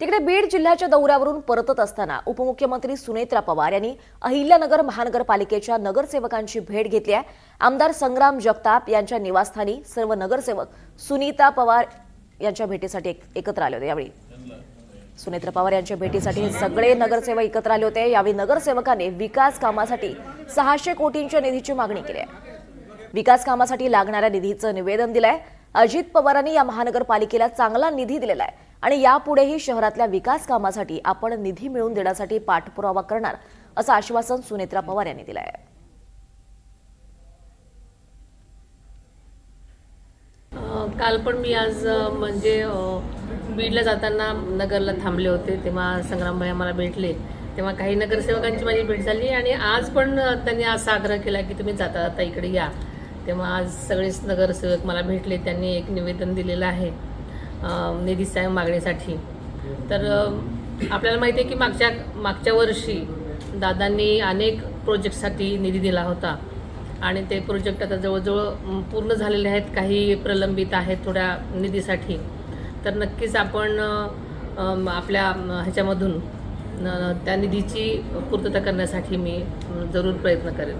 तिकडे बीड जिल्ह्याच्या दौऱ्यावरून परतत असताना उपमुख्यमंत्री सुनेत्रा पवार यांनी अहिल्यानगर महानगरपालिकेच्या नगरसेवकांची भेट घेतली आहे। आमदार संग्राम जगताप यांच्या निवासस्थानी सर्व नगरसेवक सुनीता पवार यांच्या भेटीसाठी एकत्र आले होते। यावेळी सुनेत्रा पवार यांच्या भेटीसाठी हे सगळे नगरसेवक एकत्र आले होते। यावेळी नगरसेवकांनी विकास कामासाठी 600 कोटींच्या निधीची मागणी केली आहे। विकास कामासाठी लागणाऱ्या निधीचं निवेदन दिलंय। अजित पवारांनी या महानगरपालिकेला चांगला निधी दिलेला आहे आणि यापुढेही शहरातल्या विकास कामासाठी आपण निधी मिळवून देण्यासाठी पाठपुरावा करणार असं आश्वासन सुनेत्रा पवार यांनी दिलं आहे। काल पण मी आज बीडला जाताना नगरला थांबले होते, तेव्हा संग्राम भाई मला भेटले। तेव्हा काही नगरसेवकांची माझी भेट झाली आणि आज पण त्यांनी असा आग्रह केला की तुम्ही जाता जाता इकडे या। तेव्हा आज सगळेच नगरसेवक मला भेटले, त्यांनी एक निवेदन दिलेलं आहे निधीच्या मागणीसाठी। तर आपल्याला माहिती आहे की मागच्या वर्षी दादांनी अनेक प्रोजेक्टसाठी निधी दिला होता आणि ते प्रोजेक्ट आता जवळजवळ पूर्ण झालेले आहेत, काही प्रलंबित आहेत थोड्या निधीसाठी। तर नक्कीच आपण आपल्या ह्याच्यामधून त्या निधीची पूर्तता करण्यासाठी मी जरूर प्रयत्न करेन।